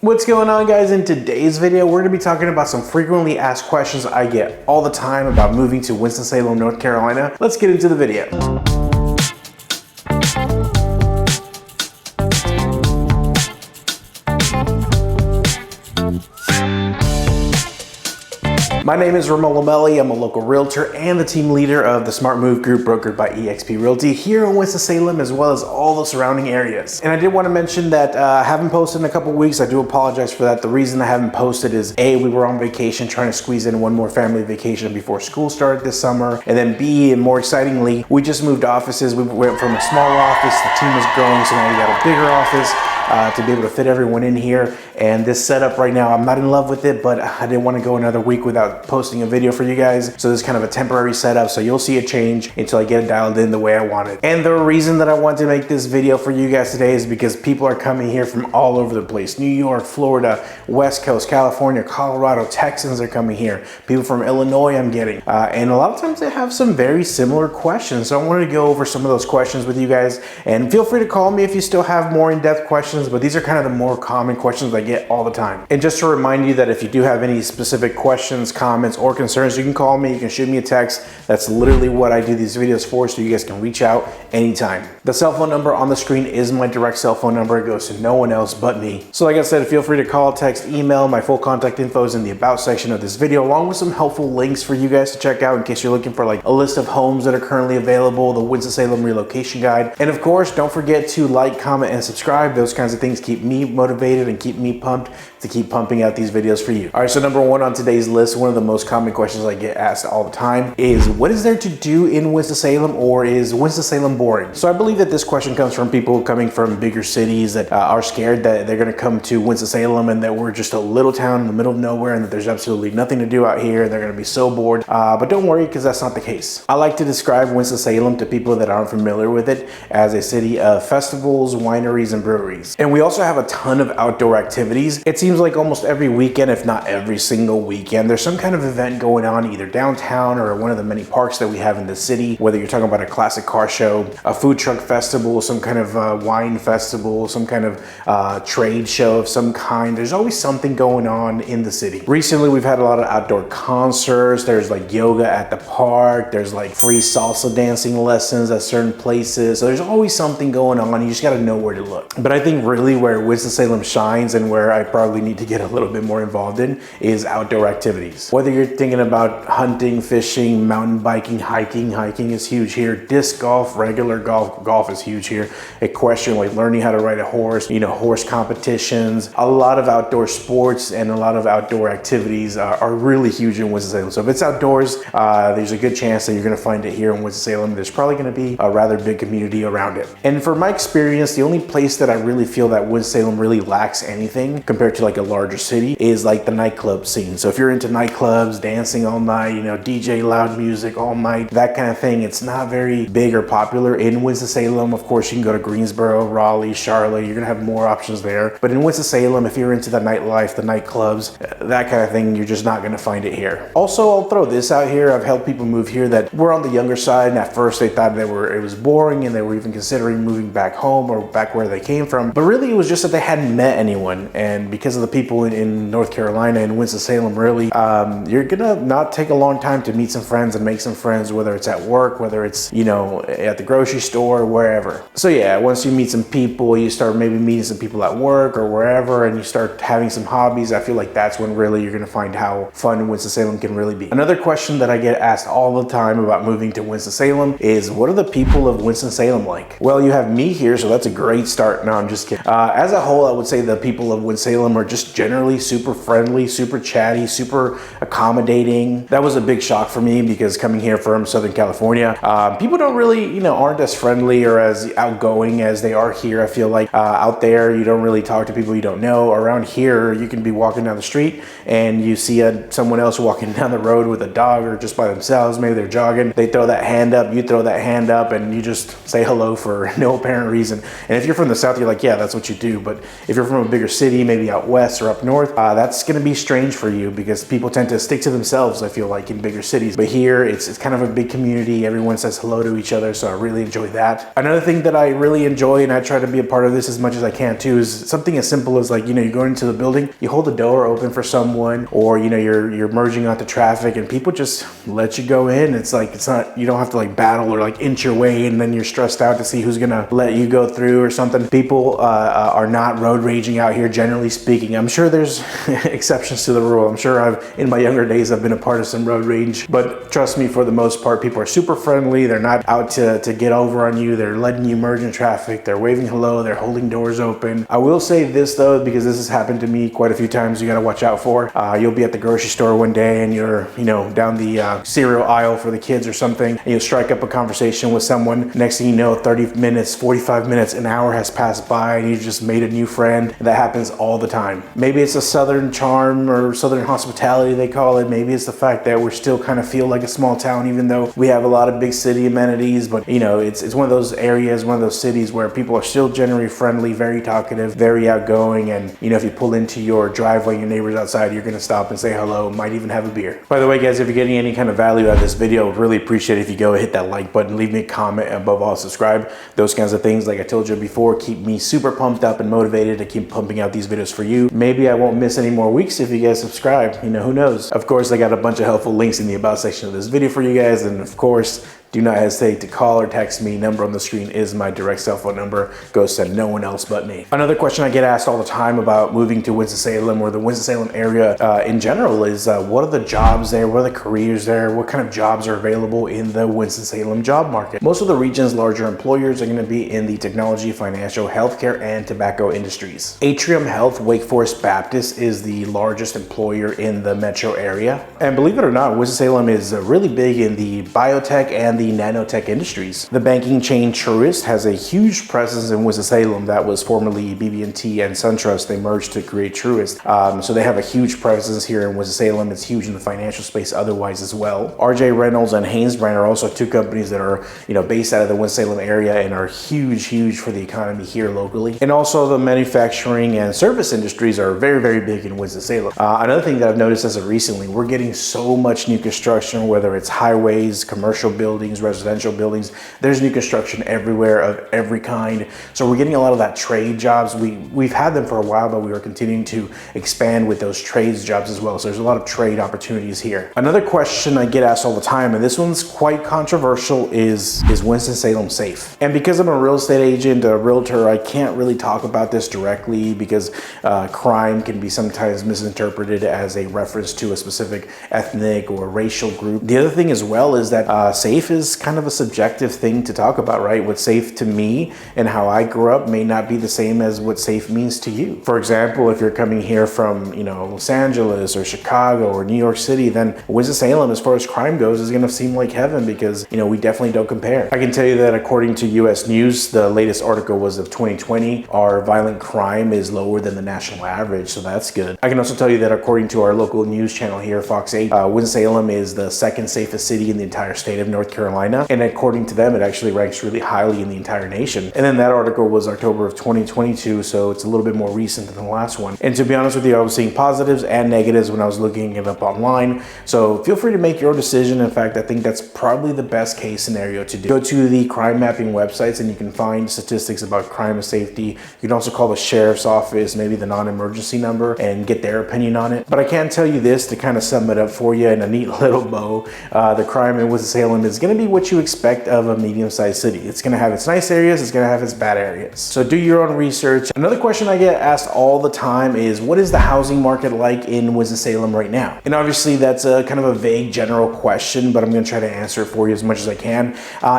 What's going on, guys? In today's video, we're going to be talking about some frequently asked questions I get all the time about moving to Winston-Salem, North Carolina. Let's get into the video. My name is Ramon Lamelli. I'm a local realtor and the team leader of the Smart Move Group brokered by eXp Realty here in Winston-Salem, as well as all the surrounding areas. And I did want to mention that I haven't posted in a couple weeks. I do apologize for that. The reason I haven't posted is A, we were on vacation trying to squeeze in one more family vacation before school started this summer. And then B, and more excitingly, we just moved offices. We went from a small office, the team was growing, so now we got a bigger office. To be able to fit everyone in here. And this setup right now, I'm not in love with it, but I didn't want to go another week without posting a video for you guys. So this is kind of a temporary setup, so you'll see a change until I get it dialed in the way I want it. And the reason that I want to make this video for you guys today is because people are coming here from all over the place. New York, Florida, West Coast, California, Colorado, Texans are coming here. People from Illinois I'm getting. And a lot of times they have some very similar questions. So I wanted to go over some of those questions with you guys. And feel free to call me if you still have more in-depth questions, but these are kind of the more common questions I get all the time. And just to remind you that if you do have any specific questions, comments, or concerns, you can call me, you can shoot me a text. That's literally what I do these videos for, so you guys can reach out anytime. The cell phone number on the screen is my direct cell phone number. It goes to no one else but me. So like I said, feel free to call, text, email. My full contact info is in the about section of this video, along with some helpful links for you guys to check out in case you're looking for like a list of homes that are currently available, the Winston-Salem relocation guide. And of course, don't forget to like, comment, and subscribe. Those kinds of things keep me motivated and keep me pumped to keep pumping out these videos for you. All right, so number one on today's list, one of the most common questions I get asked all the time is, what is there to do in Winston-Salem, or is Winston-Salem boring? So I believe that this question comes from people coming from bigger cities that are scared that they're gonna come to Winston-Salem and that we're just a little town in the middle of nowhere and that there's absolutely nothing to do out here. They're gonna be so bored, but don't worry, because that's not the case. I like to describe Winston-Salem to people that aren't familiar with it as a city of festivals, wineries, and breweries. And we also have a ton of outdoor activities. It seems like almost every weekend, if not every single weekend, there's some kind of event going on either downtown or one of the many parks that we have in the city, whether you're talking about a classic car show, a food truck festival, some kind of wine festival, some kind of trade show of some kind. There's always something going on in the city. Recently, we've had a lot of outdoor concerts. There's like yoga at the park. There's like free salsa dancing lessons at certain places. So there's always something going on. You just got to know where to look. But I think really where Winston-Salem shines and where I probably need to get a little bit more involved in is outdoor activities. Whether you're thinking about hunting, fishing, mountain biking, hiking is huge here. Disc golf, regular golf is huge here. Equestrian, like learning how to ride a horse, horse competitions. A lot of outdoor sports and a lot of outdoor activities are really huge in Winston-Salem. So if it's outdoors, there's a good chance that you're gonna find it here in Winston-Salem. There's probably gonna be a rather big community around it. And from my experience, the only place that I really feel that Winston-Salem really lacks anything compared to like a larger city is like the nightclub scene. So if you're into nightclubs, dancing all night, DJ loud music all night, that kind of thing, it's not very big or popular in Winston-Salem. Of course, you can go to Greensboro, Raleigh, Charlotte, you're gonna have more options there. But in Winston-Salem, if you're into the nightlife, the nightclubs, that kind of thing, you're just not gonna find it here. Also, I'll throw this out here. I've helped people move here that were on the younger side, and at first they thought it was boring and they were even considering moving back home or back where they came from. But really, it was just that they hadn't met anyone. And because of the people in North Carolina and Winston-Salem, really, you're gonna not take a long time to meet some friends and make some friends, whether it's at work, whether it's, at the grocery store, wherever. So yeah, once you meet some people, you start maybe meeting some people at work or wherever, and you start having some hobbies, I feel like that's when really you're gonna find how fun Winston-Salem can really be. Another question that I get asked all the time about moving to Winston-Salem is, what are the people of Winston-Salem like? Well, you have me here, so that's a great start. No, I'm just kidding. As a whole, I would say the people of Winston-Salem are just generally super friendly, super chatty, super accommodating. That was a big shock for me because coming here from Southern California, people don't really, aren't as friendly or as outgoing as they are here. I feel like out there, you don't really talk to people you don't know. Around here, you can be walking down the street and you see someone else walking down the road with a dog or just by themselves. Maybe they're jogging. They throw that hand up, you throw that hand up, and you just say hello for no apparent reason. And if you're from the South, you're like, yeah, that's what you do. But if you're from a bigger city, city, maybe out west or up north, that's going to be strange for you because people tend to stick to themselves, I feel like, in bigger cities. But here, it's kind of a big community. Everyone says hello to each other, so I really enjoy that. Another thing that I really enjoy, and I try to be a part of this as much as I can too, is something as simple as, like, you're going into the building, you hold the door open for someone, or you're merging onto traffic and people just let you go in. It's not, you don't have to like battle or like inch your way and then you're stressed out to see who's gonna let you go through or something. People are not road raging out here, generally speaking. I'm sure there's exceptions to the rule. I'm sure in my younger days I've been a part of some road rage, but trust me, for the most part, people are super friendly. They're not out to get over on you. They're letting you merge in traffic. They're waving hello. They're holding doors open. I will say this though, because this has happened to me quite a few times, you gotta watch out for. You'll be at the grocery store one day and you're, down the cereal aisle for the kids or something, and you'll strike up a conversation with someone. Next thing you know, 30 minutes, 45 minutes, an hour has passed by and you just made a new friend. That happens all the time. Maybe it's a southern charm or southern hospitality, they call it. Maybe it's the fact that we're still kind of feel like a small town, even though we have a lot of big city amenities. But it's one of those areas, one of those cities where people are still generally friendly, very talkative, very outgoing. And if you pull into your driveway, your neighbor's outside, you're gonna stop and say hello, might even have a beer. By the way, guys, if you're getting any kind of value out of this video, I would really appreciate it if you go hit that like button, leave me a comment, and above all, subscribe. Those kinds of things, like I told you before, keep me super pumped up and motivated to keep pumping out these videos for you. Maybe I won't miss any more weeks if you guys subscribe. Who knows? Of course, I got a bunch of helpful links in the about section of this video for you guys, and of course, do not hesitate to call or text me. Number on the screen is my direct cell phone number. Goes to no one else but me. Another question I get asked all the time about moving to Winston-Salem or the Winston-Salem area in general is what are the jobs there? What are the careers there? What kind of jobs are available in the Winston-Salem job market? Most of the region's larger employers are going to be in the technology, financial, healthcare, and tobacco industries. Atrium Health Wake Forest Baptist is the largest employer in the metro area. And believe it or not, Winston-Salem is really big in the biotech and the nanotech industries. The banking chain Truist has a huge presence in Winston-Salem. That was formerly BB&T and SunTrust. They merged to create Truist. So they have a huge presence here in Winston-Salem. It's huge in the financial space otherwise as well. RJ Reynolds and Hanesbrand are also two companies that are based out of the Winston-Salem area and are huge for the economy here locally. And also the manufacturing and service industries are very big in Winston-Salem. Another thing that I've noticed as of recently, we're getting so much new construction, whether it's highways, commercial buildings, residential buildings. There's new construction everywhere of every kind. So we're getting a lot of that trade jobs. We've had them for a while, but we are continuing to expand with those trades jobs as well. So there's a lot of trade opportunities here. Another question I get asked all the time, and this one's quite controversial, is Winston-Salem safe? And because I'm a real estate agent, a realtor, I can't really talk about this directly because crime can be sometimes misinterpreted as a reference to a specific ethnic or racial group. The other thing as well is that safe is kind of a subjective thing to talk about, right? What's safe to me and how I grew up may not be the same as what safe means to you. For example, if you're coming here from, Los Angeles or Chicago or New York City, then Winston-Salem, as far as crime goes, is going to seem like heaven because, we definitely don't compare. I can tell you that according to US News, the latest article was of 2020, our violent crime is lower than the national average, so that's good. I can also tell you that according to our local news channel here, Fox 8, Winston-Salem is the second safest city in the entire state of North Carolina, and according to them, it actually ranks really highly in the entire nation. And then that article was October of 2022, so it's a little bit more recent than the last one. And to be honest with you, I was seeing positives and negatives when I was looking it up online, so feel free to make your decision. In fact, I think that's probably the best case scenario to do. Go to the crime mapping websites and you can find statistics about crime and safety. You can also call the sheriff's office, maybe the non-emergency number, and get their opinion on it. But I can tell you this to kind of sum it up for you in a neat little bow. The crime in Winston-Salem is going to be what you expect of a medium-sized city. It's going to have its nice areas, it's going to have its bad areas. So do your own research. Another question I get asked all the time is, what is the housing market like in Winston-Salem right now? And obviously that's a kind of a vague general question, but I'm going to try to answer it for you as much as I can.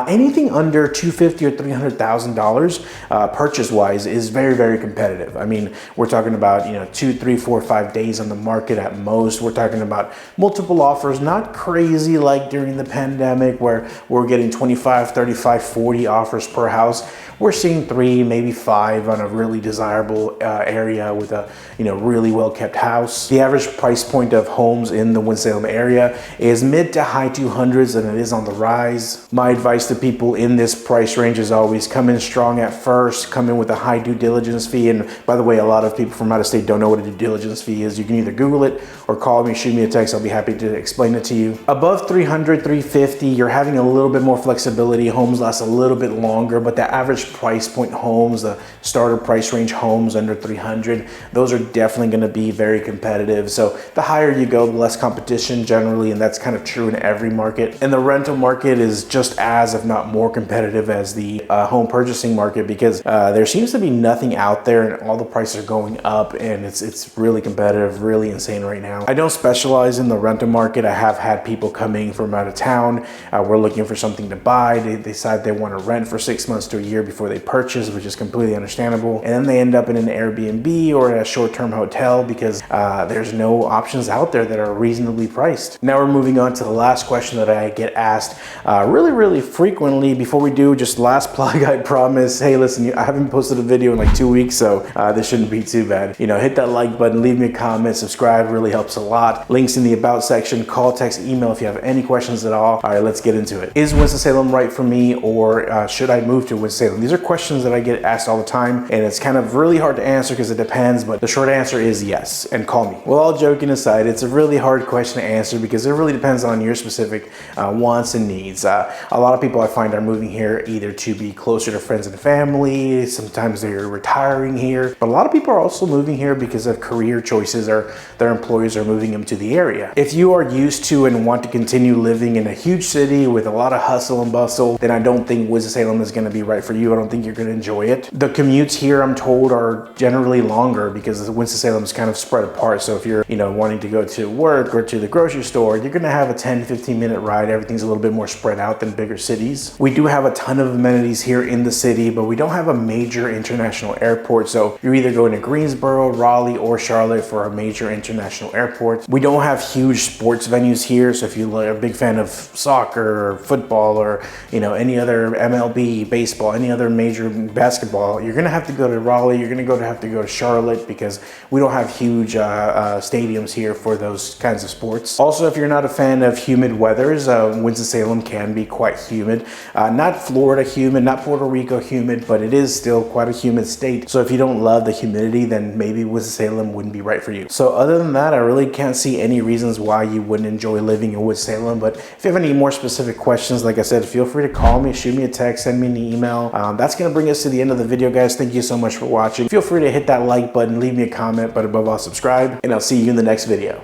Anything under $250,000 or $300,000 purchase-wise is very competitive. I mean, we're talking about 2, 3, 4, 5 days on the market at most. We're talking about multiple offers, not crazy like during the pandemic where we're getting 25, 35, 40 offers per house. We're seeing 3, maybe 5 on a really desirable area with a really well kept house. The average price point of homes in the Winston-Salem area is mid to high 200s, and it is on the rise. My advice to people in this price range is always come in strong at first, come in with a high due diligence fee. And by the way, a lot of people from out of state don't know what a due diligence fee is. You can either Google it or call me, shoot me a text. I'll be happy to explain it to you. Above 300, 350, you're having a little bit more flexibility. Homes last a little bit longer, but the average price point homes, the starter price range homes under 300, those are definitely going to be very competitive. So the higher you go, the less competition generally, and that's kind of true in every market. And the rental market is just as, if not more competitive as the home purchasing market, because there seems to be nothing out there and all the prices are going up, and it's really competitive, really insane right now. I don't specialize in the rental market. I have had people coming from out of town. We're looking for something to buy. They decide they want to rent for 6 months to a year before they purchase, which is completely understandable. And then they end up in an Airbnb or a short-term hotel because there's no options out there that are reasonably priced. Now we're moving on to the last question that I get asked really frequently. Before we do, just last plug, I promise. Hey, listen, I haven't posted a video in like 2 weeks, so this shouldn't be too bad. Hit that like button, leave me a comment, subscribe, really helps a lot. Links in the about section, call, text, email if you have any questions at all. All right, let's get into it. Is Winston-Salem right for me, or should I move to Winston-Salem? These are questions that I get asked all the time, and it's kind of really hard to answer because it depends, but the short answer is yes, and call me. Well, all joking aside, it's a really hard question to answer because it really depends on your specific wants and needs. A lot of people I find are moving here either to be closer to friends and family, sometimes they're retiring here, but a lot of people are also moving here because of career choices, or their employers are moving them to the area. If you are used to and want to continue living in a huge city with a lot of hustle and bustle, then I don't think Winston-Salem is going to be right for you. I don't think you're going to enjoy it. The commutes here, I'm told, are generally longer because Winston-Salem is kind of spread apart. So if you're wanting to go to work or to the grocery store, you're going to have a 10-15 minute ride. Everything's a little bit more spread out than bigger cities. We do have a ton of amenities here in the city, but we don't have a major international airport. So you're either going to Greensboro, Raleigh, or Charlotte for a major international airport. We don't have huge sports venues here. So if you're a big fan of soccer or football or any other MLB, baseball, any other major basketball, you're going to have to go to Raleigh. You're going to have to go to Charlotte because we don't have huge stadiums here for those kinds of sports. Also, if you're not a fan of humid weathers, Winston-Salem can be quite humid. Not Florida humid, not Puerto Rico humid, but it is still quite a humid state. So if you don't love the humidity, then maybe Winston-Salem wouldn't be right for you. So other than that, I really can't see any reasons why you wouldn't enjoy living in Winston-Salem. But if you have any more specific questions, like I said, feel free to call me, shoot me a text, send me an email. That's going to bring us to the end of the video, guys. Thank you so much for watching. Feel free to hit that like button, leave me a comment, but above all, subscribe, and I'll see you in the next video.